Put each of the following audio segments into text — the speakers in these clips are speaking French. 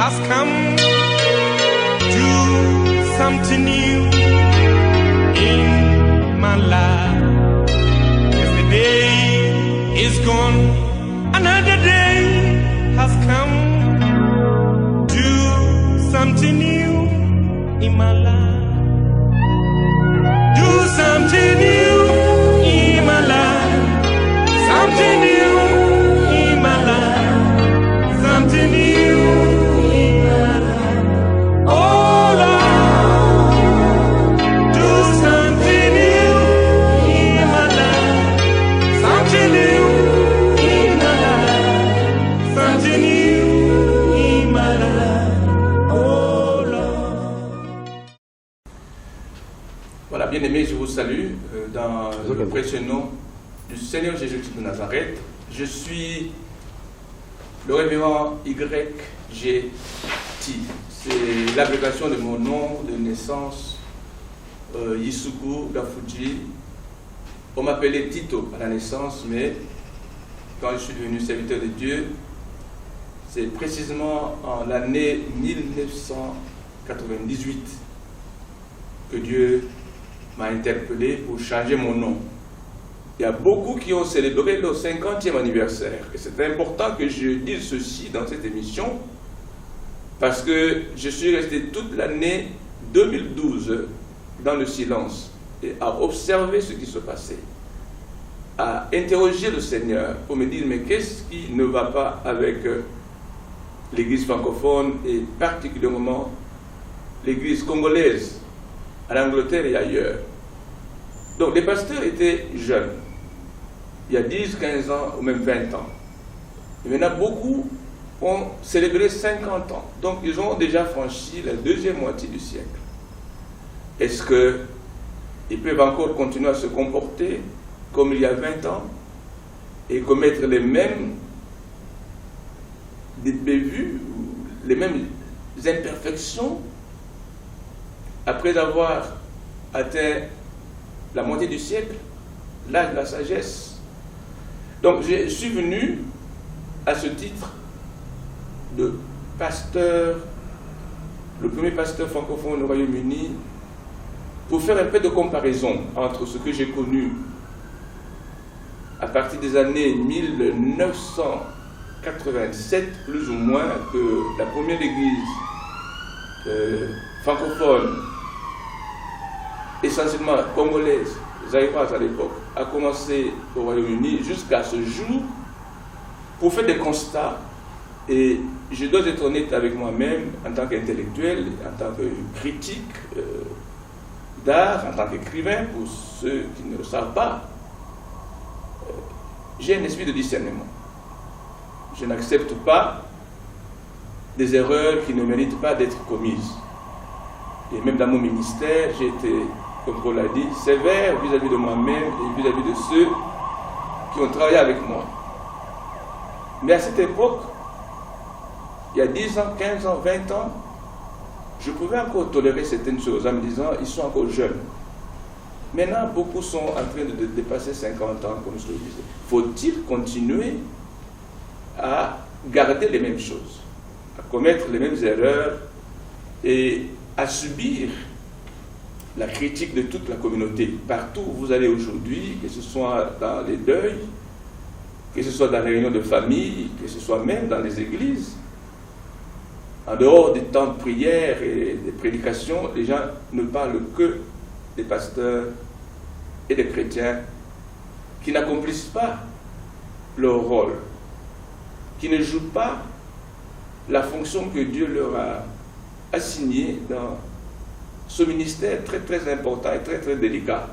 has come. Do something new in my life. If the day is gone, another day has come. Do something new in my life. Do something new in my life. Something new in my life. Something new in my life. Oh Lord, do something new in my life. Something new in my life. Something new in my life. Oh Lord. Voilà, bien aimés, je vous salue dans le précieux nom du Seigneur Jésus-Christ de Nazareth. Je suis le révérend YGT. C'est l'abréviation de mon nom de naissance, Yisuku Dafuji. On m'appelait Tito à la naissance, mais quand je suis devenu serviteur de Dieu, c'est précisément en l'année 1998 que Dieu m'a interpellé pour changer mon nom. Il y a beaucoup qui ont célébré leur 50e anniversaire. Et c'est important que je dise ceci dans cette émission, parce que je suis resté toute l'année 2012 dans le silence et à observer ce qui se passait, à interroger le Seigneur pour me dire, mais qu'est-ce qui ne va pas avec l'église francophone et particulièrement l'église congolaise à l'Angleterre et ailleurs. Donc les pasteurs étaient jeunes, il y a 10, 15 ans ou même 20 ans. Et maintenant beaucoup ont célébré 50 ans, donc ils ont déjà franchi la deuxième moitié du siècle. Est-ce qu'ils peuvent encore continuer à se comporter comme il y a 20 ans et commettre les mêmes bévues, les mêmes imperfections après avoir atteint la moitié du siècle, l'âge de la sagesse? Donc je suis venu à ce titre de pasteur, le premier pasteur francophone au Royaume-Uni, pour faire un peu de comparaison entre ce que j'ai connu à partir des années 1987, plus ou moins, que la première église francophone, essentiellement congolaise, zaïroise à l'époque, a commencé au Royaume-Uni jusqu'à ce jour, pour faire des constats. Et je dois être honnête avec moi-même en tant qu'intellectuel, en tant que critique d'art, en tant qu'écrivain, pour ceux qui ne le savent pas, j'ai un esprit de discernement. Je n'accepte pas des erreurs qui ne méritent pas d'être commises. Et même dans mon ministère, j'ai été, comme Paul l'a dit, sévère vis-à-vis de moi-même et vis-à-vis de ceux qui ont travaillé avec moi. Mais à cette époque, il y a 10 ans, 15 ans, 20 ans, je pouvais encore tolérer certaines choses en me disant, ils sont encore jeunes. Maintenant, beaucoup sont en train de dépasser 50 ans, comme je le disais. Faut-il continuer à garder les mêmes choses, à commettre les mêmes erreurs et à subir la critique de toute la communauté? Partout où vous allez aujourd'hui, que ce soit dans les deuils, que ce soit dans les réunions de famille, que ce soit même dans les églises, en dehors des temps de prière et des prédications, les gens ne parlent que des pasteurs et des chrétiens qui n'accomplissent pas leur rôle, qui ne jouent pas la fonction que Dieu leur a assignée dans ce ministère très très important et très très délicat.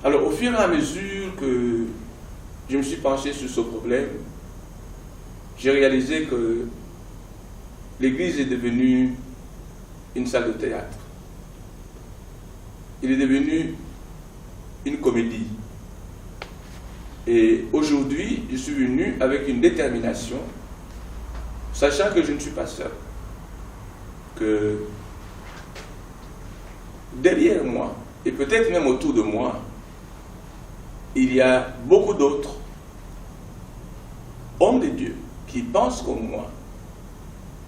Alors au fur et à mesure que je me suis penché sur ce problème, j'ai réalisé que l'Église est devenue une salle de théâtre. Il est devenu une comédie. Et aujourd'hui, je suis venu avec une détermination, sachant que je ne suis pas seul, que derrière moi, et peut-être même autour de moi, il y a beaucoup d'autres hommes de Dieu qui pensent comme moi,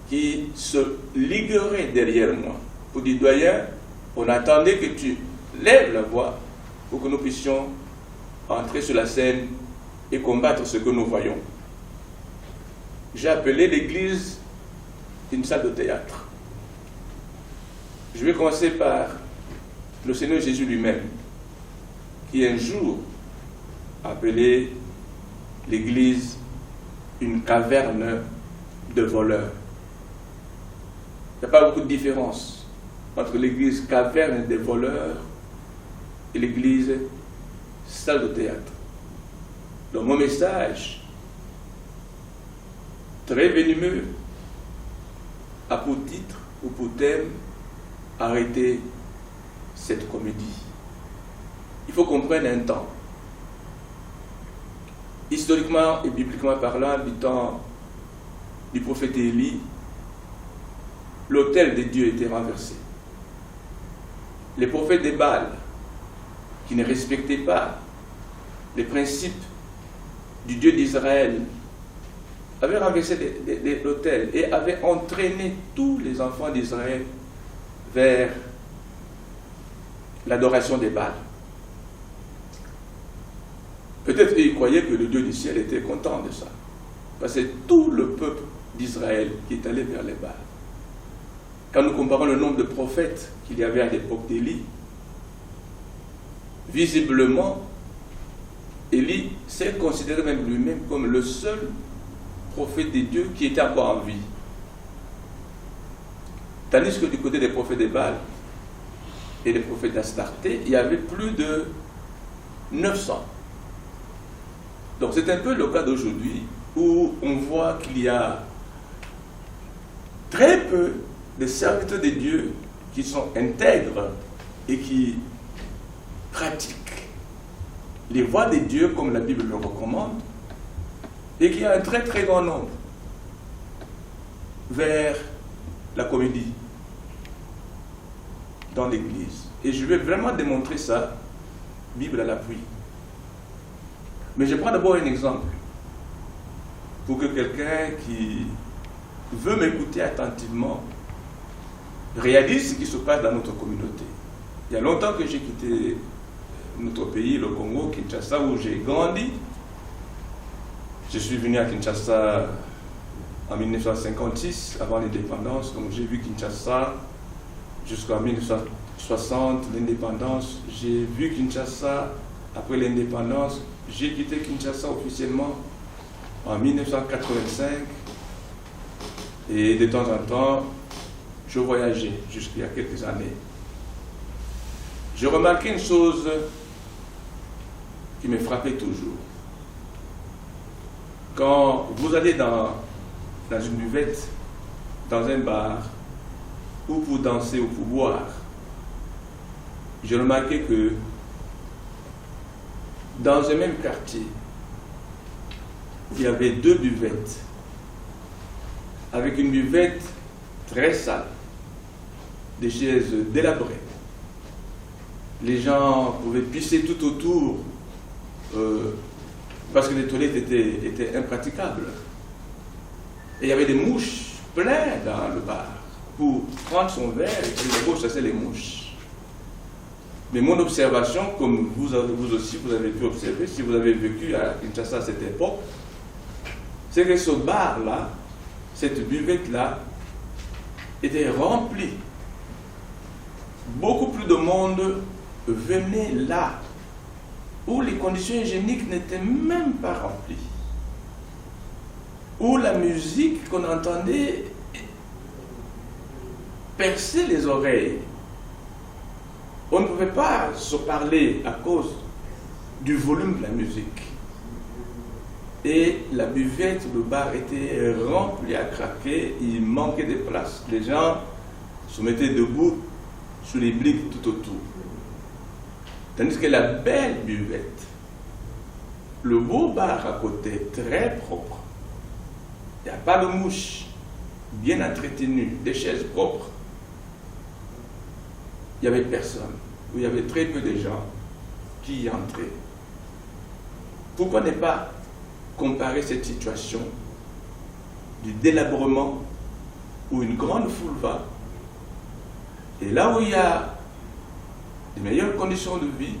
qui se ligueraient derrière moi pour dire, doyen, on attendait que tu lèves la voix pour que nous puissions entrer sur la scène et combattre ce que nous voyons. J'ai appelé l'église une salle de théâtre. Je vais commencer par le Seigneur Jésus lui-même, qui un jour a appelé l'église une caverne de voleurs. Il n'y a pas beaucoup de différence entre l'église caverne des voleurs et l'église salle de théâtre. Donc mon message, très venimeux, a pour titre ou pour thème « Arrêter cette comédie ». Il faut qu'on prenne un temps. Historiquement et bibliquement parlant, du temps du prophète Élie, l'autel de Dieu était renversé. Les prophètes de Baal, qui ne respectaient pas les principes du Dieu d'Israël, avaient renversé l'autel et avaient entraîné tous les enfants d'Israël vers l'adoration des Baals. Peut-être qu'ils croyaient que le Dieu du ciel était content de ça. Parce que c'est tout le peuple d'Israël qui est allé vers les Baals. Quand nous comparons le nombre de prophètes qu'il y avait à l'époque d'Élie, visiblement, Élie s'est considéré même lui-même comme le seul prophète de Dieu qui était encore en vie. Tandis que du côté des prophètes de Baal et des prophètes d'Astarté, il y avait plus de 900. Donc c'est un peu le cas d'aujourd'hui où on voit qu'il y a très peu de serviteurs de Dieu qui sont intègres et qui pratiquent les voies de Dieu comme la Bible le recommande, et qu'il y a un très très grand nombre vers la comédie dans l'Église. Et je vais vraiment démontrer ça, Bible à l'appui. Mais je prends d'abord un exemple pour que quelqu'un qui veut m'écouter attentivement réalise ce qui se passe dans notre communauté. Il y a longtemps que j'ai quitté notre pays, le Congo, Kinshasa, où j'ai grandi. Je suis venu à Kinshasa en 1956, avant l'indépendance. Donc j'ai vu Kinshasa jusqu'en 1960, l'indépendance. J'ai vu Kinshasa après l'indépendance. J'ai quitté Kinshasa officiellement en 1985. Et de temps en temps, je voyageais jusqu'il y a quelques années. J'ai remarqué une chose qui me frappait toujours. Quand vous allez dans une buvette, dans un bar, ou pour danser ou pour boire, j'ai remarqué que dans un même quartier, il y avait deux buvettes, avec une buvette très sale, des chaises délabrées. Les gens pouvaient pisser tout autour parce que les toilettes étaient impraticables. Et il y avait des mouches pleines dans le bar. Pour prendre son verre, et d'abord chasser les mouches. Mais mon observation, comme vous aussi vous avez pu observer, si vous avez vécu à Kinshasa à cette époque, c'est que ce bar-là, cette buvette-là, était remplie. Beaucoup plus de monde venait là, où les conditions hygiéniques n'étaient même pas remplies, où la musique qu'on entendait perçait les oreilles. On ne pouvait pas se parler à cause du volume de la musique. Et la buvette, le bar était rempli à craquer, il manquait de place. Les gens se mettaient debout sur les briques tout autour. Tandis que la belle buvette, le beau bar à côté, très propre, il n'y a pas de mouches, bien entretenu, des chaises propres, il n'y avait personne, où il y avait très peu de gens qui y entraient. Pourquoi ne pas comparer cette situation du délabrement où une grande foule va, et là où il y a de meilleures conditions de vie,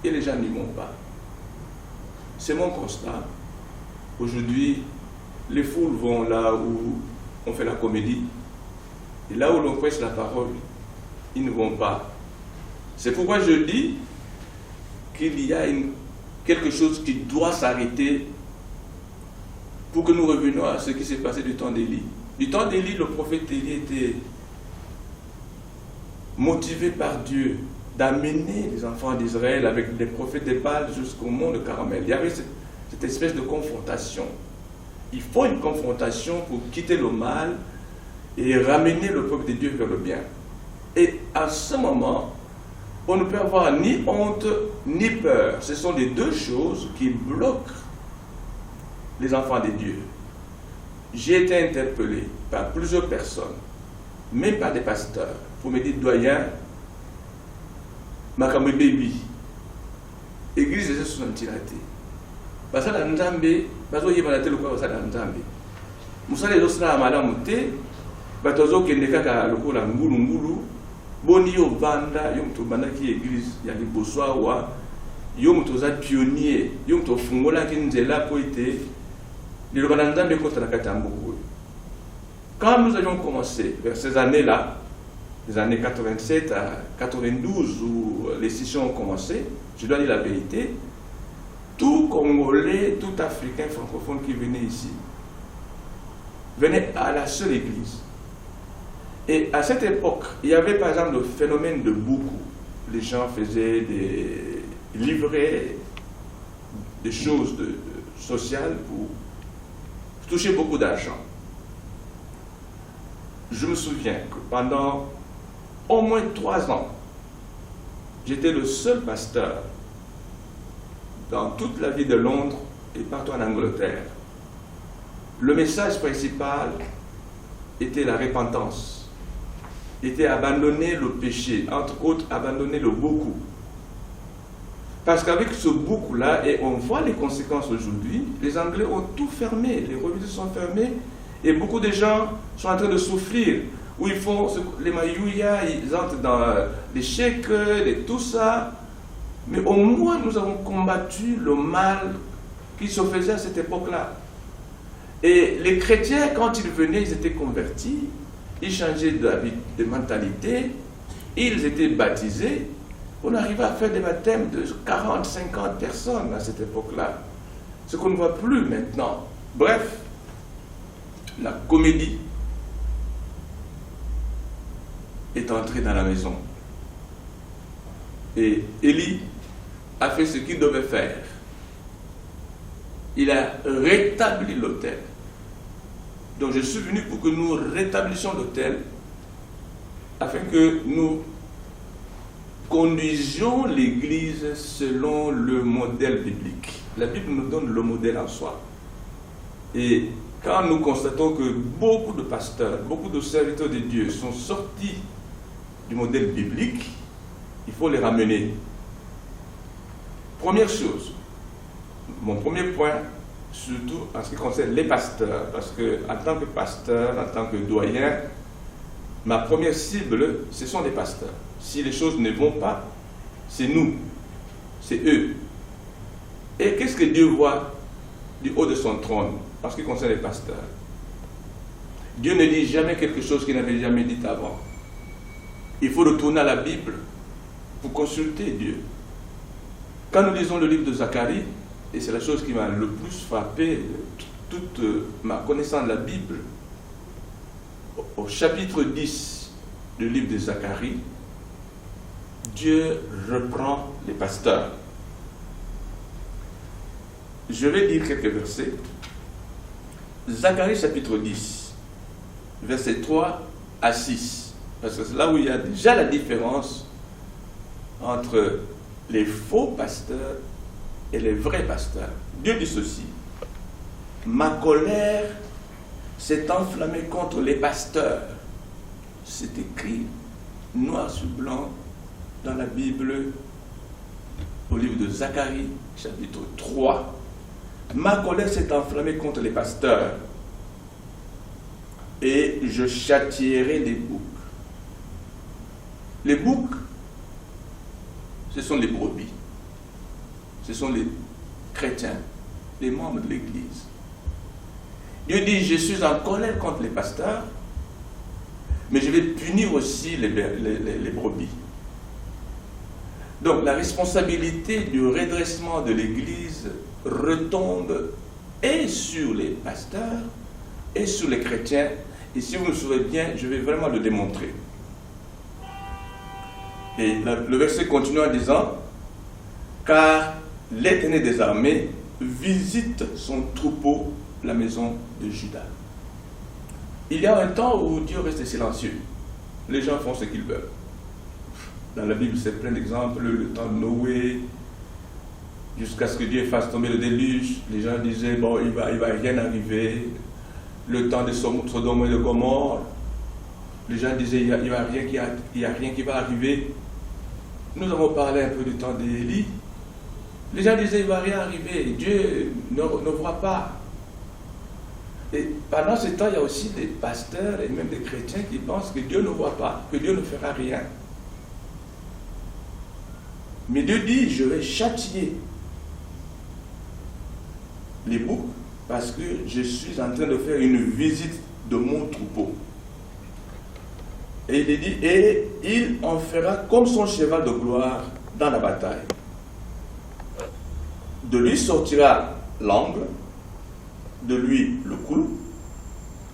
et les gens n'y vont pas. C'est mon constat. Aujourd'hui, les foules vont là où on fait la comédie, et là où l'on prêche la parole, ils ne vont pas. C'est pourquoi je dis qu'il y a quelque chose qui doit s'arrêter pour que nous revenions à ce qui s'est passé du temps d'Élie. Du temps d'Élie, le prophète Élie était motivé par Dieu d'amener les enfants d'Israël avec les prophètes de Baal jusqu'au mont de Carmel. Il y avait cette espèce de confrontation. Il faut une confrontation pour quitter le mal et ramener le peuple de Dieu vers le bien. Et à ce moment, on ne peut avoir ni honte ni peur. Ce sont les deux choses qui bloquent les enfants de Dieu. J'ai été interpellé par plusieurs personnes, même par des pasteurs, pour me dire, doyen, makamwe baby, église de ce santinate. Parce que la Nzambe, parce que yeba na telo kwa la Nzambe. Musale zo sala malamu te, batozo kende kaka lokola ngulu boni yo vanda yo mtu bandaki église ya liboswa wa yo mtu za pionnier, yo mtu fungola kinzela po ite le bana Nzambe contre la katambuko. Quand nous avions commencé vers ces années-là, les années 87 à 92 où les sessions ont commencé, je dois dire la vérité, tout Congolais, tout Africain francophone qui venait ici, venait à la seule église. Et à cette époque, il y avait par exemple le phénomène de beaucoup. Les gens faisaient des livrets, des choses sociales pour toucher beaucoup d'argent. Je me souviens que pendant au moins 3 ans, j'étais le seul pasteur dans toute la ville de Londres et partout en Angleterre. Le message principal était la repentance, était abandonner le péché, entre autres abandonner le beaucoup. Parce qu'avec ce beaucoup-là, et on voit les conséquences aujourd'hui, les Anglais ont tout fermé, les robinet sont fermés, et beaucoup de gens sont en train de souffrir, où ils font les maïouya, ils entrent dans les chèques, et tout ça. Mais au moins, nous avons combattu le mal qui se faisait à cette époque-là. Et les chrétiens, quand ils venaient, ils étaient convertis, ils changeaient de mentalité, ils étaient baptisés. On arrivait à faire des baptêmes de 40, 50 personnes à cette époque-là. Ce qu'on ne voit plus maintenant. Bref, la comédie est entrée dans la maison. Et Élie a fait ce qu'il devait faire. Il a rétabli l'autel. Donc je suis venu pour que nous rétablissions l'autel afin que nous conduisions l'Église selon le modèle biblique. La Bible nous donne le modèle en soi. Et quand nous constatons que beaucoup de pasteurs, beaucoup de serviteurs de Dieu sont sortis du modèle biblique, il faut les ramener. Première chose, mon premier point, surtout en ce qui concerne les pasteurs, parce que en tant que pasteur, en tant que doyen, ma première cible, ce sont les pasteurs. Si les choses ne vont pas, c'est nous, c'est eux. Et qu'est-ce que Dieu voit du haut de son trône en ce qui concerne les pasteurs? Dieu ne dit jamais quelque chose qu'il n'avait jamais dit avant. Il faut retourner à la Bible pour consulter Dieu. Quand nous lisons le livre de Zacharie, et c'est la chose qui m'a le plus frappé, toute ma connaissance de la Bible, au chapitre 10 du livre de Zacharie, Dieu reprend les pasteurs. Je vais lire quelques versets. Zacharie chapitre 10, versets 3 à 6, parce que c'est là où il y a déjà la différence entre les faux pasteurs et les vrais pasteurs. Dieu dit ceci: ma colère s'est enflammée contre les pasteurs. C'est écrit noir sur blanc dans la Bible, au livre de Zacharie, chapitre 3. Ma colère s'est enflammée contre les pasteurs. et je châtierai les boucs. Les boucs, ce sont les brebis. Ce sont les chrétiens, les membres de l'Église. Dieu dit, je suis en colère contre les pasteurs, mais je vais punir aussi les brebis. Donc la responsabilité du redressement de l'Église retombe et sur les pasteurs et sur les chrétiens. Et si vous me souvenez bien, je vais vraiment le démontrer. Et le verset continue en disant, car l'Éternel des armées visite son troupeau, la maison de Juda. Il y a un temps où Dieu reste silencieux. Les gens font ce qu'ils veulent. Dans la Bible, c'est plein d'exemples. Le temps de Noé, jusqu'à ce que Dieu fasse tomber le déluge, les gens disaient, bon, il va rien arriver. Le temps de Sodome et de Gomorrhe, les gens disaient, il n'y a rien qui va arriver. Nous avons parlé un peu du temps d'Élie. Les gens disaient, il ne va rien arriver. Dieu ne voit pas. Et pendant ce temps, il y a aussi des pasteurs et même des chrétiens qui pensent que Dieu ne voit pas, que Dieu ne fera rien. Mais Dieu dit, je vais châtier les boucs parce que je suis en train de faire une visite de mon troupeau. Et il dit, et il en fera comme son cheval de gloire dans la bataille. De lui sortira l'angle, de lui le clou,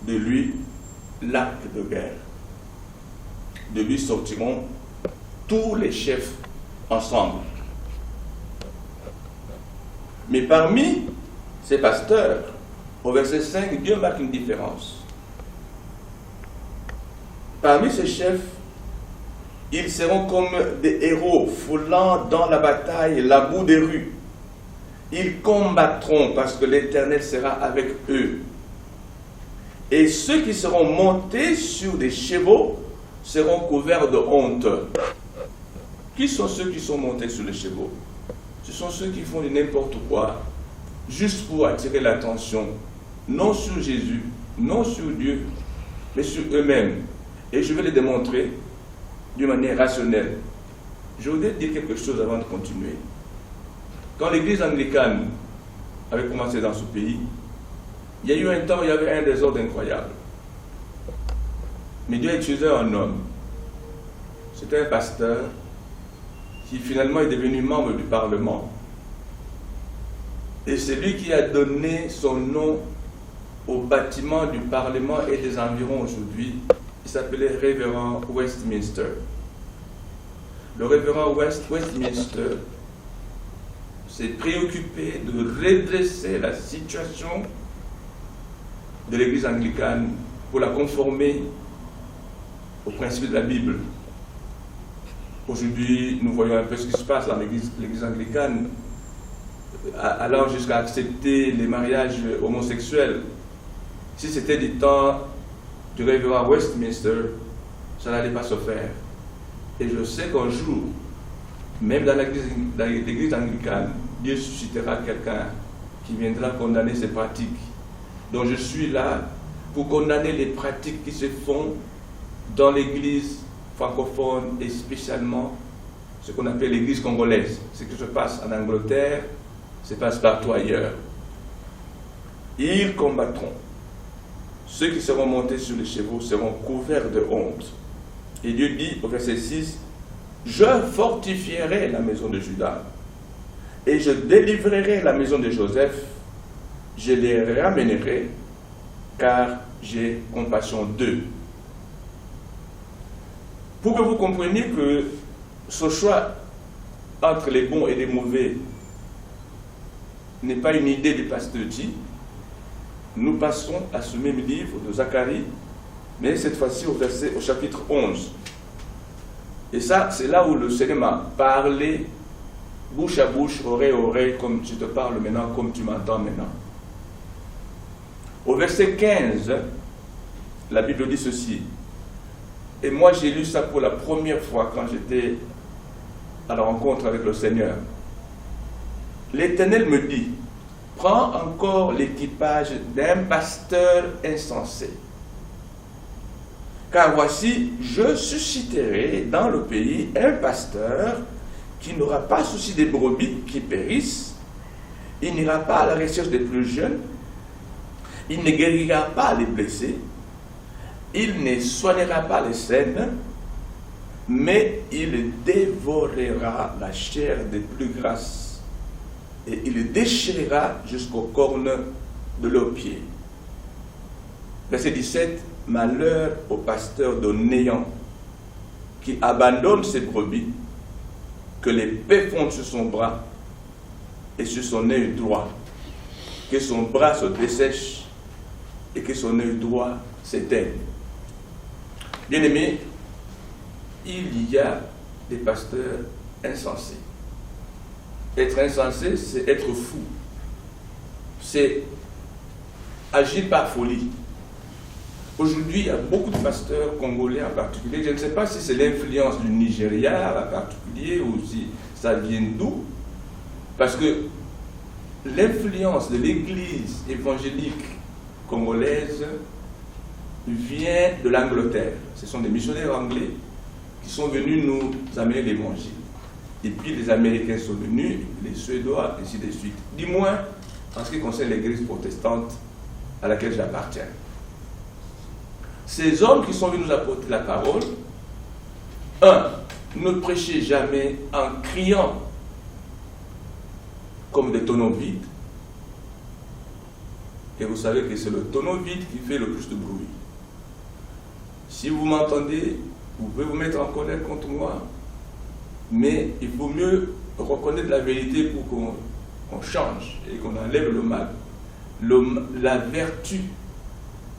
de lui l'arc de guerre. De lui sortiront tous les chefs ensemble. Mais parmi ces pasteurs, au verset 5, Dieu marque une différence. Parmi ces chefs, ils seront comme des héros foulant dans la bataille la boue des rues. Ils combattront parce que l'Éternel sera avec eux. Et ceux qui seront montés sur des chevaux seront couverts de honte. Qui sont ceux qui sont montés sur les chevaux? Ce sont ceux qui font n'importe quoi, juste pour attirer l'attention, non sur Jésus, non sur Dieu, mais sur eux-mêmes. Et je vais les démontrer d'une manière rationnelle. Je voudrais dire quelque chose avant de continuer. Quand l'église anglicane avait commencé dans ce pays, il y a eu un temps où il y avait un désordre incroyable. Mais Dieu a utilisé un homme. C'était un pasteur qui finalement est devenu membre du Parlement. Et c'est lui qui a donné son nom au bâtiment du Parlement et des environs aujourd'hui. Il s'appelait Révérend Westminster. Le Révérend Westminster s'est préoccupé de redresser la situation de l'église anglicane pour la conformer aux principes de la Bible. Aujourd'hui, nous voyons un peu ce qui se passe dans l'église anglicane, allant jusqu'à accepter les mariages homosexuels. Si c'était du temps du révérend Westminster, ça n'allait pas se faire. Et je sais qu'un jour, même dans l'église anglicane, Dieu suscitera quelqu'un qui viendra condamner ces pratiques. Donc je suis là pour condamner les pratiques qui se font dans l'église francophone et spécialement ce qu'on appelle l'église congolaise. Ce qui se passe en Angleterre se passe partout ailleurs. Ils combattront. Ceux qui seront montés sur les chevaux seront couverts de honte. Et Dieu dit au verset 6, « Je fortifierai la maison de Juda et je délivrerai la maison de Joseph. Je les ramènerai car j'ai compassion d'eux. » Pour que vous compreniez que ce choix entre les bons et les mauvais n'est pas une idée du pasteur G, nous passons à ce même livre de Zacharie, mais cette fois-ci au chapitre 11. Et ça, c'est là où le Seigneur m'a parlé, bouche à bouche, oreille à oreille, comme je te parle maintenant, comme tu m'entends maintenant. Au verset 15, la Bible dit ceci. Et moi, j'ai lu ça pour la première fois quand j'étais à la rencontre avec le Seigneur. L'Éternel me dit, prends encore l'équipage d'un pasteur insensé Car voici, je susciterai dans le pays un pasteur qui n'aura pas souci des brebis qui périssent, il n'ira pas à la recherche des plus jeunes, il ne guérira pas les blessés, il ne soignera pas les saines, mais il dévorera la chair des plus grasses et il déchirera jusqu'aux cornes de leurs pieds. Verset 17, malheur au pasteur de néant qui abandonne ses brebis, que l'épée fonde sur son bras et sur son œil droit, que son bras se dessèche et que son œil droit s'éteigne. Bien-aimés, il y a des pasteurs insensés. Être insensé, c'est être fou. C'est agir par folie. Aujourd'hui, il y a beaucoup de pasteurs congolais en particulier. Je ne sais pas si c'est l'influence du Nigeria en particulier ou si ça vient d'où. Parce que l'influence de l'église évangélique congolaise vient de l'Angleterre. Ce sont des missionnaires anglais qui sont venus nous amener l'évangile. Et puis les Américains sont venus, les Suédois, ainsi de suite. Du moins, en ce qui concerne l'église protestante à laquelle j'appartiens. Ces hommes qui sont venus nous apporter la parole, ne prêchez jamais en criant comme des tonneaux vides. Et vous savez que c'est le tonneau vide qui fait le plus de bruit. Si vous m'entendez, vous pouvez vous mettre en colère contre moi, mais il faut mieux reconnaître la vérité pour qu'on change et qu'on enlève le mal. La vertu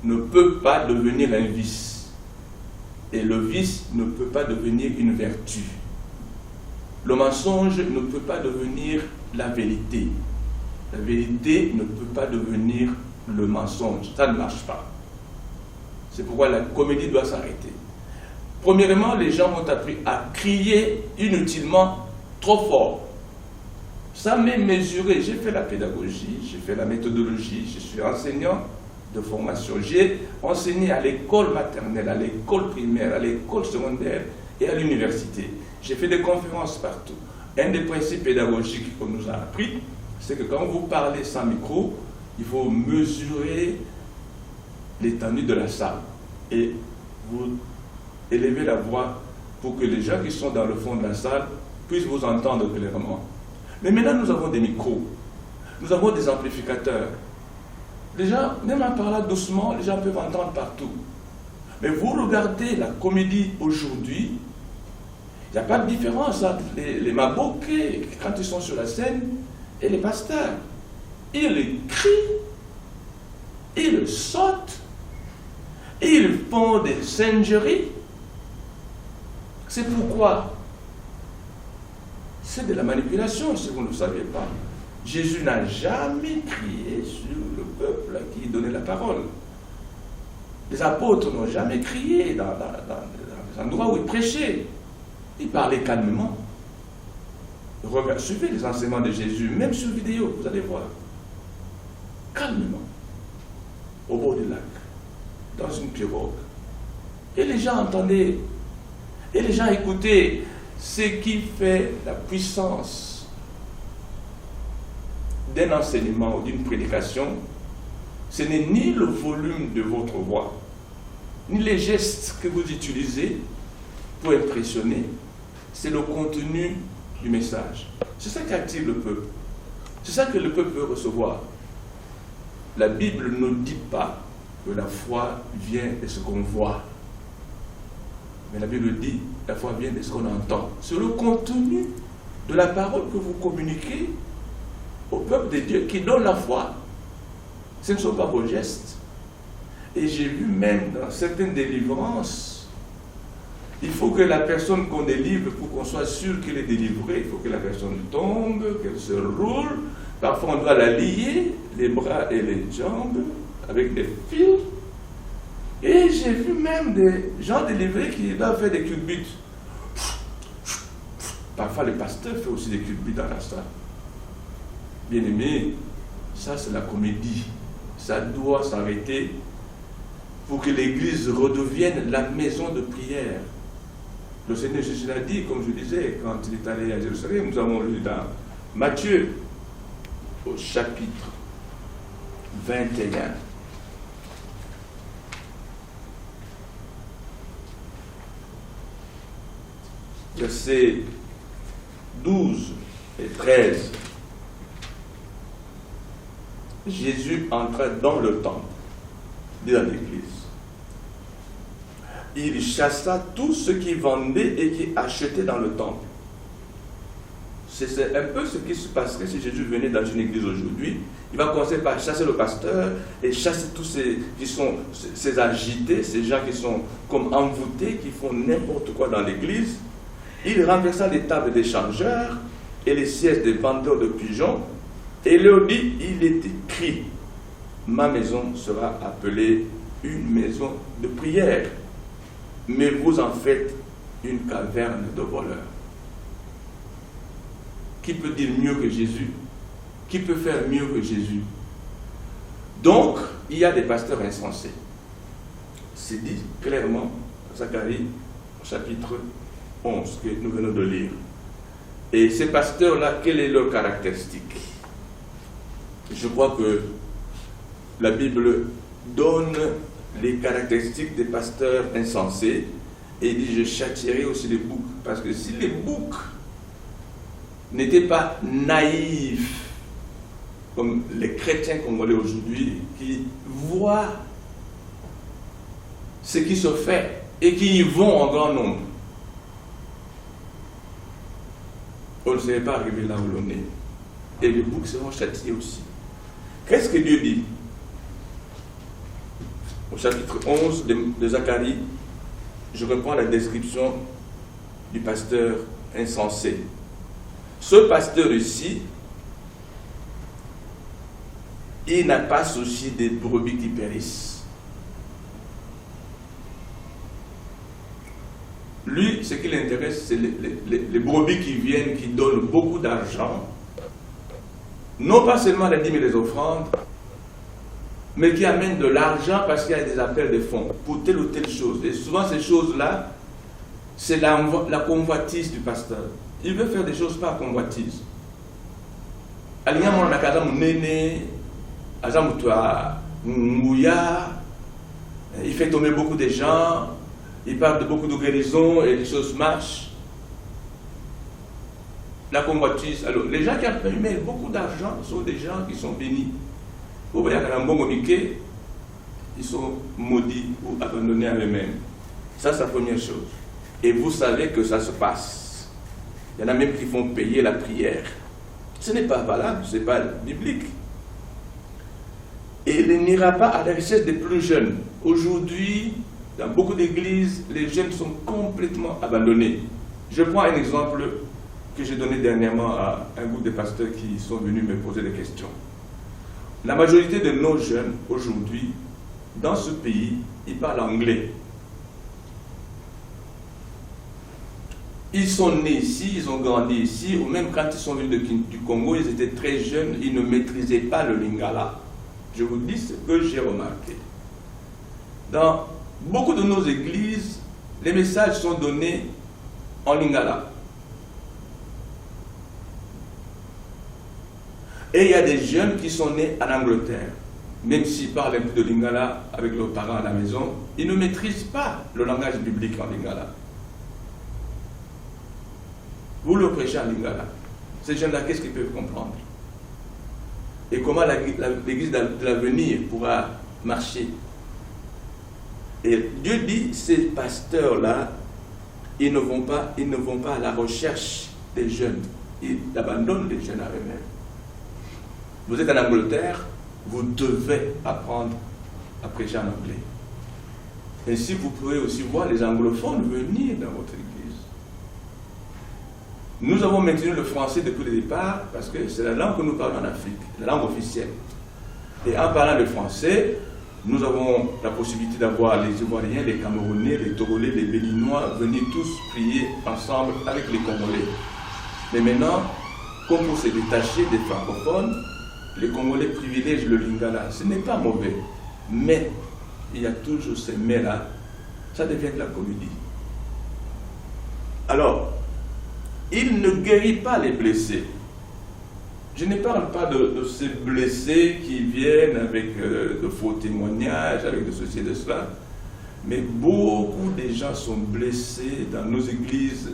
ne peut pas devenir un vice. Et le vice ne peut pas devenir une vertu. Le mensonge ne peut pas devenir la vérité. La vérité ne peut pas devenir le mensonge. Ça ne marche pas. C'est pourquoi la comédie doit s'arrêter. Premièrement, les gens ont appris à crier inutilement trop fort. Ça m'est mesuré. J'ai fait la pédagogie, j'ai fait la méthodologie, je suis enseignant de formation. J'ai enseigné à l'école maternelle, à l'école primaire, à l'école secondaire et à l'université. J'ai fait des conférences partout. Un des principes pédagogiques qu'on nous a appris, c'est que quand vous parlez sans micro, il faut mesurer l'étendue de la salle et vous élevez la voix pour que les gens qui sont dans le fond de la salle puissent vous entendre clairement. Mais maintenant, nous avons des micros, nous avons des amplificateurs. Les gens, même en parlant doucement, les gens peuvent entendre partout. Mais vous regardez la comédie aujourd'hui, il n'y a pas de différence entre les maboqués, quand ils sont sur la scène, et les pasteurs. Ils crient, ils sautent, ils font des singeries. C'est pourquoi c'est de la manipulation, si vous ne le savez pas. Jésus n'a jamais crié sur le peuple à qui il donnait la parole. Les apôtres n'ont jamais crié dans les endroits où ils prêchaient. Ils parlaient calmement. Suivez les enseignements de Jésus, même sur vidéo, vous allez voir. Calmement. Au bord du lac. Dans une pirogue. Et les gens entendaient. Et les gens écoutaient. Ce qui fait la puissance d'un enseignement ou d'une prédication, ce n'est ni le volume de votre voix, ni les gestes que vous utilisez pour impressionner, c'est le contenu du message. C'est ça qui attire le peuple. C'est ça que le peuple veut recevoir. La Bible ne dit pas que la foi vient de ce qu'on voit. Mais la Bible dit, la foi vient de ce qu'on entend. C'est le contenu de la parole que vous communiquez au peuple de Dieu qui donne la foi. Ce ne sont pas vos gestes. Et j'ai vu même dans certaines délivrances, il faut que la personne qu'on délivre, pour qu'on soit sûr qu'elle est délivrée, il faut que la personne tombe, qu'elle se roule. Parfois on doit la lier, les bras et les jambes, avec des fils. Et j'ai vu même des gens délivrés qui doivent faire des culbutes. Parfois les pasteurs font aussi des culbutes dans la salle. Bien aimé, ça c'est la comédie. Ça doit s'arrêter. pour que l'Église redevienne la maison de prière. Le Seigneur Jésus l'a dit, comme je disais, quand il est allé à Jérusalem. Nous avons lu dans Matthieu, au chapitre 21. Versets 12 et 13. Jésus entra dans le temple, dans l'église. Il chassa tous ceux qui vendaient et qui achetaient dans le temple. C'est un peu ce qui se passerait si Jésus venait dans une église aujourd'hui. Il va commencer par chasser le pasteur et chasser tous ces qui sont ces agités, ces gens qui sont comme envoûtés, qui font n'importe quoi dans l'église. Il renversa les tables des changeurs et les sièges des vendeurs de pigeons. Et il leur dit, il est écrit, ma maison sera appelée une maison de prière, mais vous en faites une caverne de voleurs. Qui peut dire mieux que Jésus? Qui peut faire mieux que Jésus? Donc, il y a des pasteurs insensés. C'est dit clairement, Zacharie, chapitre 11, que nous venons de lire. Et ces pasteurs-là, quelle est leur caractéristique? Je crois que la Bible donne les caractéristiques des pasteurs insensés et il dit, je châtierai aussi les boucs. Parce que si les boucs n'étaient pas naïfs, comme les chrétiens congolais aujourd'hui, qui voient ce qui se fait et qui y vont en grand nombre, on ne serait pas arrivé là où l'on est. Et les boucs seront châtiés aussi. Qu'est-ce que Dieu dit? Au chapitre 11 de Zacharie, je reprends la description du pasteur insensé. Ce pasteur ici, il n'a pas souci des brebis qui périssent. Lui, ce qui l'intéresse, c'est les brebis qui viennent, qui donnent beaucoup d'argent, non pas seulement les dîmes et les offrandes, mais qui amènent de l'argent parce qu'il y a des appels de fonds pour telle ou telle chose. Et souvent, ces choses-là, c'est la convoitise du pasteur. Il veut faire des choses par convoitise. Il fait tomber beaucoup de gens, il parle de beaucoup de guérisons et les choses marchent. La convoitise. Alors, les gens qui amènent beaucoup d'argent sont des gens qui sont bénis. Vous voyez, à un bon communiqué, ils sont maudits ou abandonnés à eux-mêmes. Ça, c'est la première chose. Et vous savez que ça se passe. Il y en a même qui font payer la prière. Ce n'est pas valable, ce n'est pas biblique. Et il n'ira pas à la richesse des plus jeunes. Aujourd'hui, dans beaucoup d'églises, les jeunes sont complètement abandonnés. Je prends un exemple que j'ai donné dernièrement à un groupe de pasteurs qui sont venus me poser des questions. La majorité de nos jeunes, aujourd'hui, dans ce pays, ils parlent anglais. Ils sont nés ici, ils ont grandi ici, ou même quand ils sont venus du Congo, ils étaient très jeunes, ils ne maîtrisaient pas le lingala. Je vous dis ce que j'ai remarqué. Dans beaucoup de nos églises, les messages sont donnés en lingala. Et il y a des jeunes qui sont nés en Angleterre. Même s'ils parlent un peu de lingala avec leurs parents à la maison, ils ne maîtrisent pas le langage biblique en lingala. Vous leur prêchez en lingala. Ces jeunes-là, qu'est-ce qu'ils peuvent comprendre? Et comment l'église de l'avenir pourra marcher? Et Dieu dit, ces pasteurs-là, ils ne vont pas à la recherche des jeunes. Ils abandonnent les jeunes à eux-mêmes. Vous êtes en Angleterre, vous devez apprendre à prêcher en anglais. Ainsi, vous pouvez aussi voir les anglophones venir dans votre église. Nous avons maintenu le français depuis le départ parce que c'est la langue que nous parlons en Afrique, la langue officielle. Et en parlant le français, nous avons la possibilité d'avoir les Ivoiriens, les Camerounais, les Togolais, les Béninois venir tous prier ensemble avec les Congolais. Mais maintenant, comme pour se détacher des francophones, les Congolais privilègent le lingala. Ce n'est pas mauvais, mais il y a toujours ces mais-là, ça devient de la comédie. Alors, il ne guérit pas les blessés. Je ne parle pas de ces blessés qui viennent avec de faux témoignages, avec de ceci et de cela, mais beaucoup de gens sont blessés dans nos églises,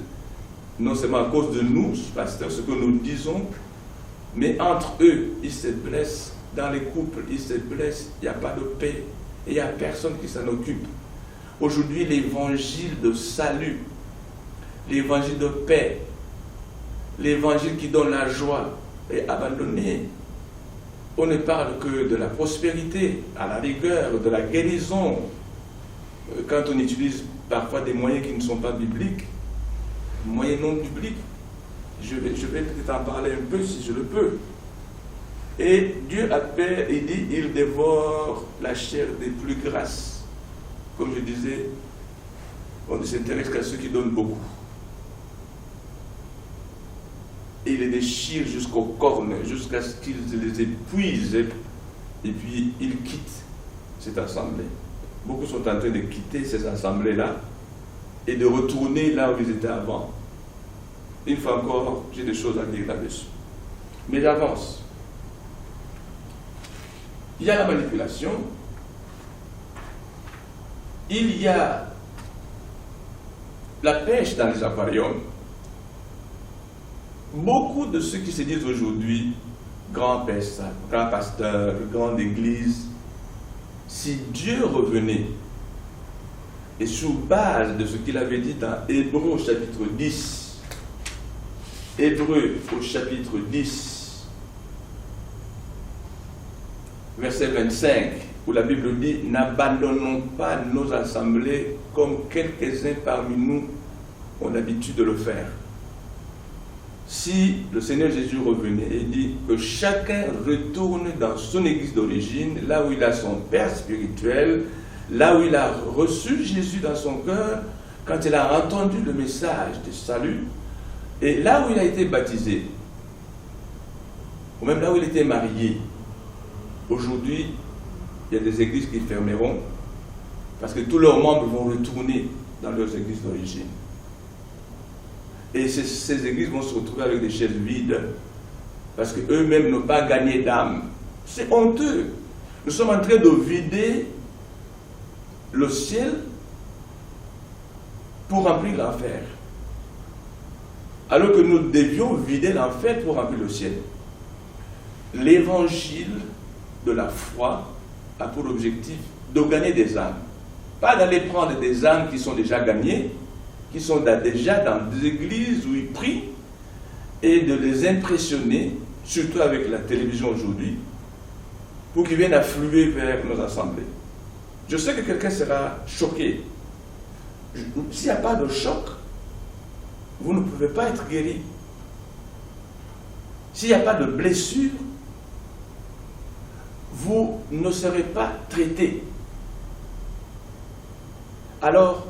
non seulement à cause de nous, pasteurs, ce que nous disons, mais entre eux, ils se blessent, dans les couples, ils se blessent, il n'y a pas de paix, et il n'y a personne qui s'en occupe. Aujourd'hui, l'évangile de salut, l'évangile de paix, l'évangile qui donne la joie est abandonné. On ne parle que de la prospérité, à la rigueur, de la guérison. Quand on utilise parfois des moyens qui ne sont pas bibliques, moyens non bibliques, je vais peut-être en parler un peu si je le peux. Et Dieu appelle, il dit, il dévore la chair des plus grasses. Comme je disais, on ne s'intéresse qu'à ceux qui donnent beaucoup. Et il les déchire jusqu'aux cornes, jusqu'à ce qu'ils les épuisent, et puis ils quittent cette assemblée. Beaucoup sont en train de quitter ces assemblées-là et de retourner là où ils étaient avant. Une fois encore, j'ai des choses à dire là-dessus. Mais j'avance. Il y a la manipulation, il y a la pêche dans les aquariums. Beaucoup de ceux qui se disent aujourd'hui grands pasteurs, grandes églises, si Dieu revenait, et sur base de ce qu'il avait dit dans Hébreux au chapitre 10, Hébreux au chapitre 10, verset 25, où la Bible dit « N'abandonnons pas nos assemblées comme quelques-uns parmi nous ont l'habitude de le faire. » Si le Seigneur Jésus revenait et dit que chacun retourne dans son église d'origine, là où il a son père spirituel, là où il a reçu Jésus dans son cœur, quand il a entendu le message de salut, et là où il a été baptisé, ou même là où il était marié, aujourd'hui, il y a des églises qui fermeront, parce que tous leurs membres vont retourner dans leurs églises d'origine. Et ces églises vont se retrouver avec des chaises vides, parce qu'eux-mêmes n'ont pas gagné d'âme. C'est honteux. Nous sommes en train de vider le ciel pour remplir l'enfer. Alors que nous devions vider l'enfer pour remplir le ciel. L'évangile de la foi a pour objectif de gagner des âmes. Pas d'aller prendre des âmes qui sont déjà gagnées, qui sont déjà dans des églises où ils prient, et de les impressionner, surtout avec la télévision aujourd'hui, pour qu'ils viennent affluer vers nos assemblées. Je sais que quelqu'un sera choqué. S'il n'y a pas de choc, vous ne pouvez pas être guéri. S'il n'y a pas de blessure, vous ne serez pas traité. Alors,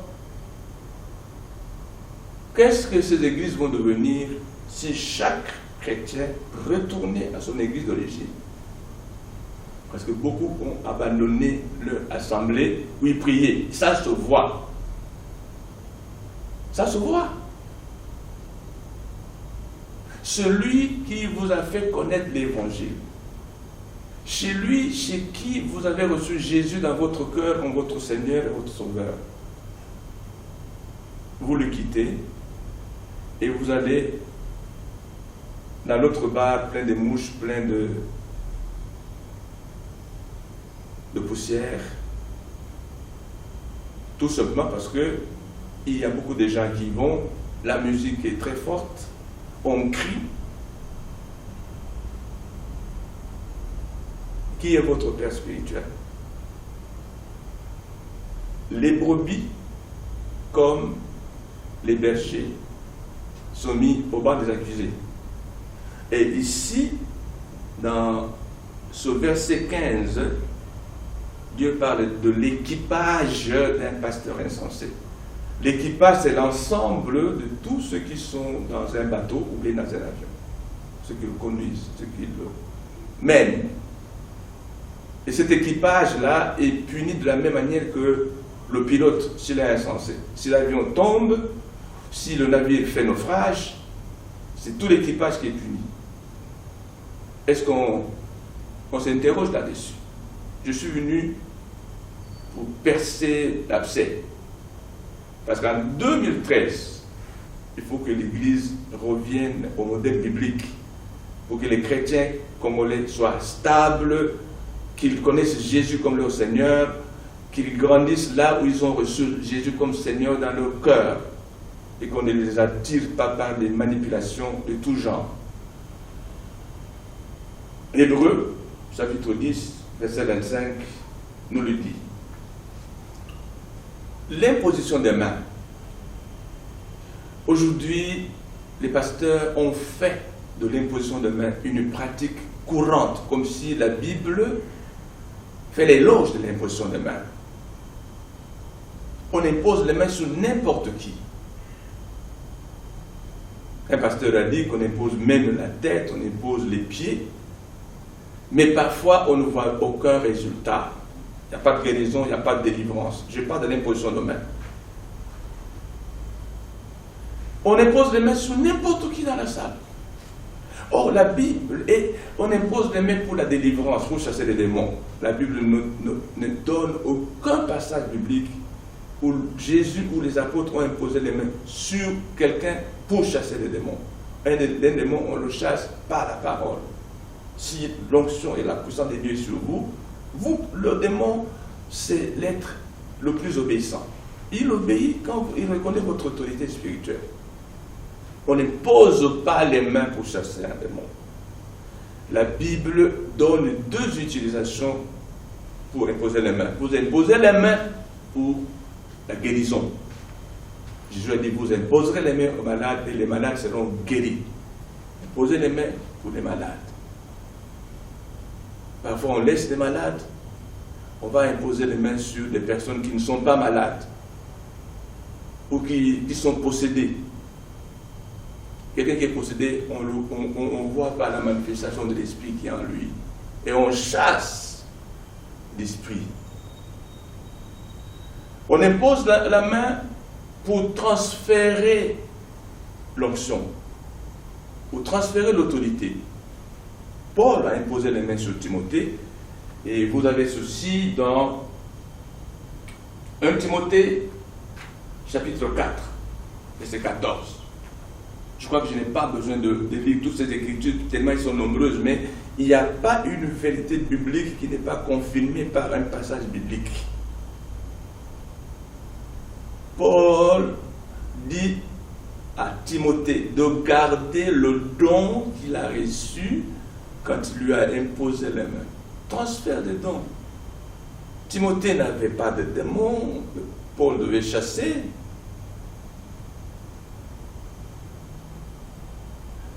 qu'est-ce que ces églises vont devenir si chaque chrétien retournait à son église d'origine? Parce que beaucoup ont abandonné leur assemblée où ils priaient. Ça se voit. Ça se voit. Celui qui vous a fait connaître l'évangile, chez lui, chez qui vous avez reçu Jésus dans votre cœur comme votre Seigneur et votre Sauveur, vous le quittez et vous allez dans l'autre bar plein de mouches, plein de poussière, tout simplement parce que il y a beaucoup de gens qui vont, la musique est très forte, on crie. Qui est votre père spirituel? Les brebis, comme les bergers, sont mis au banc des accusés. Et ici, dans ce verset 15, Dieu parle de l'équipage d'un pasteur insensé. L'équipage, c'est l'ensemble de tous ceux qui sont dans un bateau ou bien dans un avion. Ceux qui le conduisent, ceux qui le mènent. Et cet équipage-là est puni de la même manière que le pilote, s'il est insensé. Si l'avion tombe, si le navire fait naufrage, c'est tout l'équipage qui est puni. Est-ce qu'on s'interroge là-dessus? Je suis venu pour percer l'abcès. Parce qu'en 2013, il faut que l'Église revienne au modèle biblique, pour que les chrétiens congolais soient stables, qu'ils connaissent Jésus comme leur Seigneur, qu'ils grandissent là où ils ont reçu Jésus comme Seigneur dans leur cœur, et qu'on ne les attire pas par des manipulations de tout genre. Hébreux, chapitre 10, verset 25, nous le dit. L'imposition des mains. Aujourd'hui, les pasteurs ont fait de l'imposition des mains une pratique courante, comme si la Bible fait l'éloge de l'imposition des mains. On impose les mains sur n'importe qui. Un pasteur a dit qu'on impose même la tête, on impose les pieds, mais parfois on ne voit aucun résultat. Il n'y a pas de guérison, il n'y a pas de délivrance. Je parle de l'imposition de main. On impose les mains sur n'importe qui dans la salle. Or, la Bible, on impose les mains pour la délivrance, pour chasser les démons. La Bible ne donne aucun passage biblique où Jésus ou les apôtres ont imposé les mains sur quelqu'un pour chasser les démons. Un démon, on le chasse par la parole. Si l'onction et la puissance de Dieu est sur vous, le démon, c'est l'être le plus obéissant. Il obéit quand il reconnaît votre autorité spirituelle. On n'impose pas les mains pour chasser un démon. La Bible donne deux utilisations pour imposer les mains. Vous imposez les mains pour la guérison. Jésus a dit, vous imposerez les mains aux malades et les malades seront guéris. Imposez les mains pour les malades. Parfois, on laisse des malades, on va imposer les mains sur des personnes qui ne sont pas malades ou qui sont possédées. Quelqu'un qui est possédé, on voit par la manifestation de l'esprit qui est en lui. Et on chasse l'esprit. On impose la main pour transférer l'onction, pour transférer l'autorité. Paul a imposé les mains sur Timothée, et vous avez ceci dans 1 Timothée, chapitre 4, verset 14. Je crois que je n'ai pas besoin de lire toutes ces écritures, tellement elles sont nombreuses, mais il n'y a pas une vérité biblique qui n'est pas confirmée par un passage biblique. Paul dit à Timothée de garder le don qu'il a reçu quand il lui a imposé les mains. Transfert de dons. Timothée n'avait pas de démons, Paul devait chasser.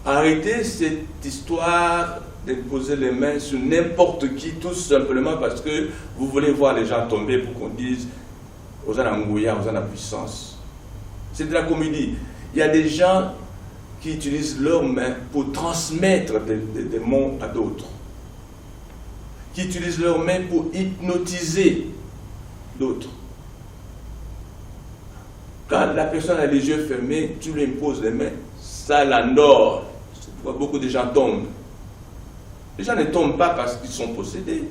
Arrêtez cette histoire d'imposer les mains sur n'importe qui, tout simplement parce que vous voulez voir les gens tomber pour qu'on dise Hosanna Ngouya, Hosanna puissance. C'est de la comédie. Il y a des gens qui utilisent leurs mains pour transmettre des démons à d'autres, qui utilisent leurs mains pour hypnotiser d'autres. Quand la personne a les yeux fermés, tu lui imposes les mains, ça l'endort. Beaucoup de gens tombent. Les gens ne tombent pas parce qu'ils sont possédés.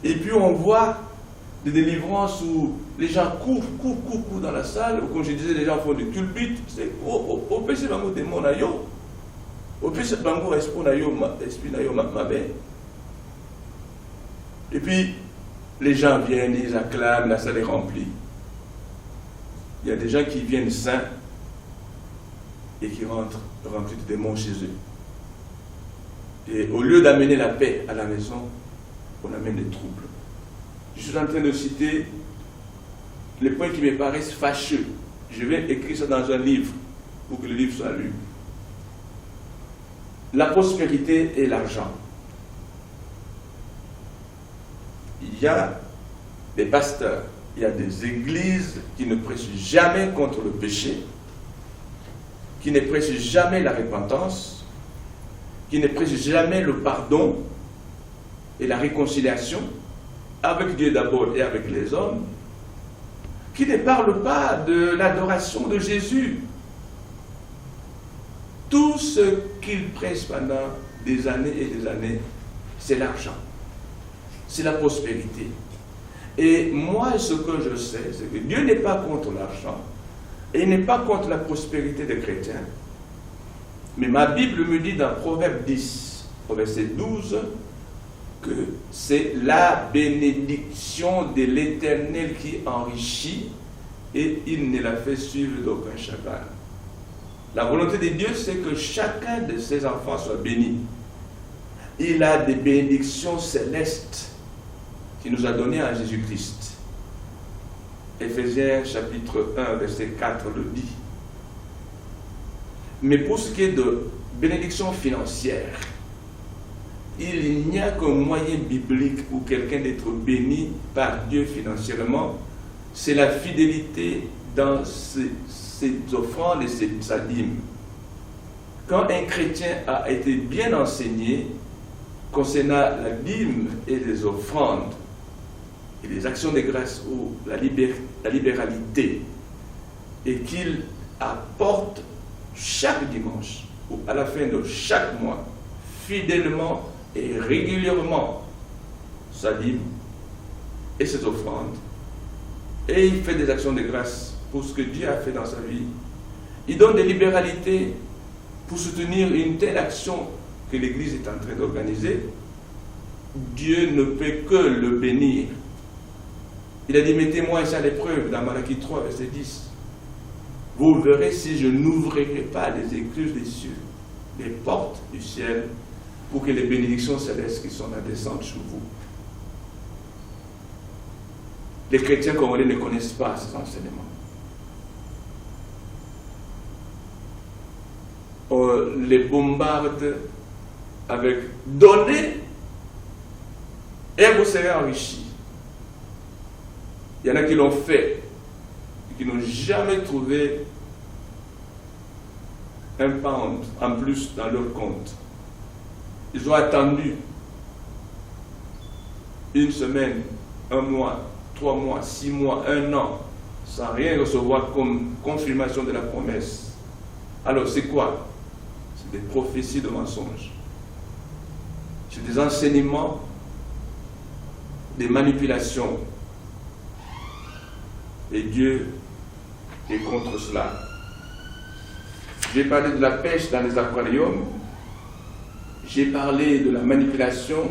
Et puis on voit des délivrances où les gens courent dans la salle, ou comme je disais, les gens font du culbute. C'est au PC bango démon na yo, au PC bango esprit na yo mabe. Et puis les gens viennent, ils acclament, la salle est remplie. Il y a des gens qui viennent sains et qui rentrent remplis de démons chez eux. Et au lieu d'amener la paix à la maison, on amène des troubles. Je suis en train de citer les points qui me paraissent fâcheux. Je vais écrire ça dans un livre pour que le livre soit lu. La prospérité et l'argent. Il y a des pasteurs, il y a des églises qui ne prêchent jamais contre le péché, qui ne prêchent jamais la repentance, qui ne prêchent jamais le pardon, et la réconciliation avec Dieu d'abord et avec les hommes, qui ne parle pas de l'adoration de Jésus. Tout ce qu'il prêche pendant des années et des années, c'est l'argent, c'est la prospérité. Et moi, ce que je sais, c'est que Dieu n'est pas contre l'argent, et il n'est pas contre la prospérité des chrétiens. Mais ma Bible me dit dans Proverbe 10, au verset 12, que c'est la bénédiction de l'Éternel qui enrichit, et il ne la fait suivre d'aucun chagrin. La volonté de Dieu, c'est que chacun de ses enfants soit béni. Il a des bénédictions célestes qu'il nous a données en Jésus-Christ. Éphésiens chapitre 1, verset 4 le dit. Mais pour ce qui est de bénédiction financière, il n'y a qu'un moyen biblique pour quelqu'un d'être béni par Dieu financièrement, c'est la fidélité dans ses offrandes et sa dîme. Quand un chrétien a été bien enseigné concernant la dîme et les offrandes et les actions de grâce ou la libéralité, et qu'il apporte chaque dimanche ou à la fin de chaque mois, fidèlement et régulièrement, sa dîme et ses offrandes, et il fait des actions de grâce pour ce que Dieu a fait dans sa vie, il donne des libéralités pour soutenir une telle action que l'Église est en train d'organiser, Dieu ne peut que le bénir. Il a dit, mettez-moi à l'épreuve dans Malachie 3, verset 10. Vous verrez si je n'ouvrirai pas les écluses des cieux, les portes du ciel, pour que les bénédictions célestes qui sont là descendent sur vous. Les chrétiens congolais ne connaissent pas ces enseignements. On les bombarde avec donner et vous serez enrichis. Il y en a qui l'ont fait et qui n'ont jamais trouvé un pound en plus dans leur compte. Ils ont attendu une semaine, un mois, 3 mois, 6 mois, 1 an, sans rien recevoir comme confirmation de la promesse. Alors c'est quoi? C'est des prophéties de mensonges. C'est des enseignements, des manipulations. Et Dieu est contre cela. J'ai parlé de la pêche dans les aquariums. J'ai parlé de la manipulation.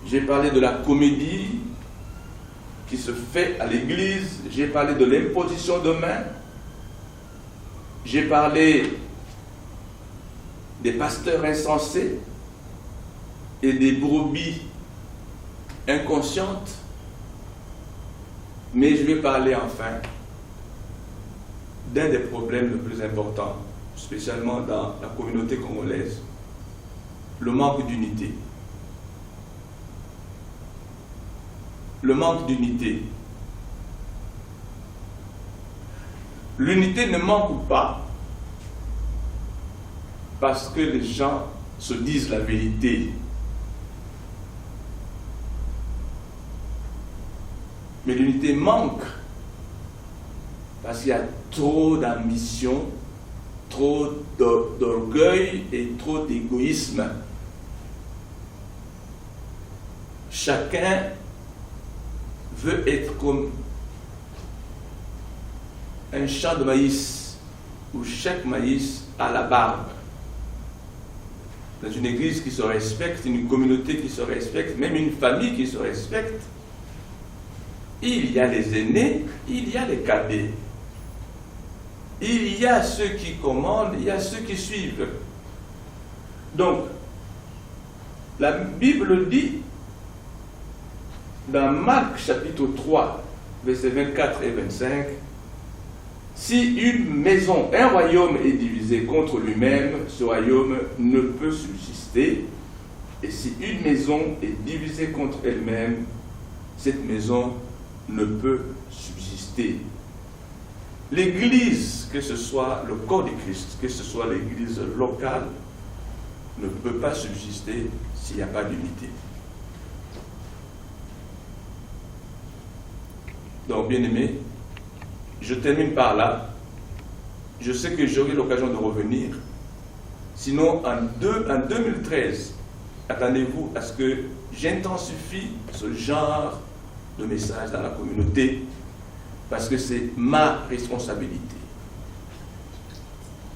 J'ai parlé de la comédie qui se fait à l'église. J'ai parlé de l'imposition de main. J'ai parlé des pasteurs insensés et des brebis inconscientes. Mais je vais parler enfin d'un des problèmes les plus importants, spécialement dans la communauté congolaise, le manque d'unité. Le manque d'unité. L'unité ne manque pas parce que les gens se disent la vérité. Mais l'unité manque parce qu'il y a trop d'ambition, trop d'orgueil et trop d'égoïsme. Chacun veut être comme un champ de maïs où chaque maïs a la barbe. Dans une église qui se respecte, une communauté qui se respecte, même une famille qui se respecte, il y a les aînés, il y a les cadets. Il y a ceux qui commandent, il y a ceux qui suivent. Donc, la Bible dit, dans Marc chapitre 3, versets 24 et 25, si une maison, un royaume est divisé contre lui-même, ce royaume ne peut subsister. Et si une maison est divisée contre elle-même, cette maison ne peut subsister. L'Église, que ce soit le corps de Christ, que ce soit l'Église locale, ne peut pas subsister s'il n'y a pas d'unité. Donc, bien aimé, je termine par là. Je sais que j'aurai l'occasion de revenir. Sinon, en 2013, attendez-vous à ce que j'intensifie ce genre de message dans la communauté, parce que c'est ma responsabilité.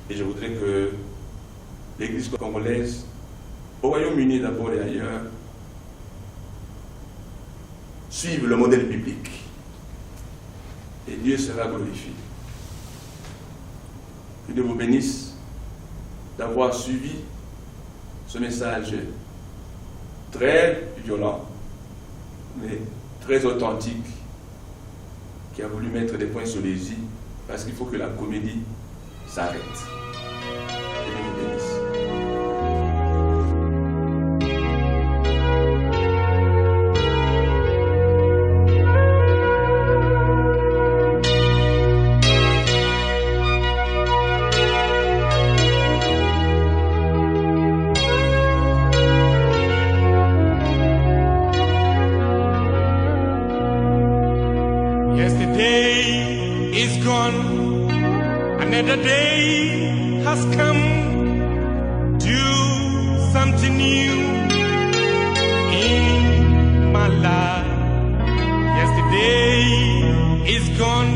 Et je voudrais que l'Église congolaise, au Royaume-Uni d'abord et ailleurs, suive le modèle biblique. Et Dieu sera glorifié. Que Dieu vous bénisse d'avoir suivi ce message très violent, mais très authentique, qui a voulu mettre des points sur les i, parce qu'il faut que la comédie s'arrête. Que Dieu vous bénisse. Another day has come. Do something new in my life. Yesterday is gone.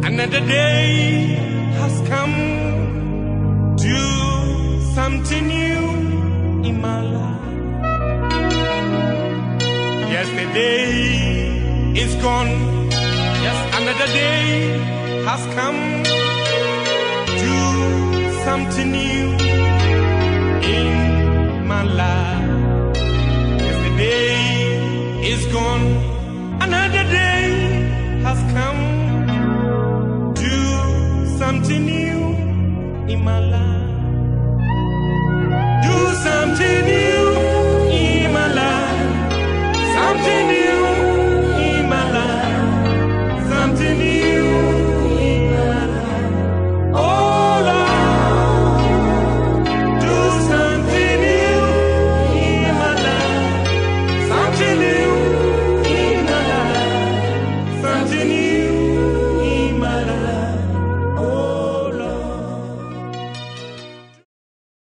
Another day has come. Do something new in my life. Yesterday is gone. Yes, another day has come. Do something new in my life. Yesterday is gone. Another day has come.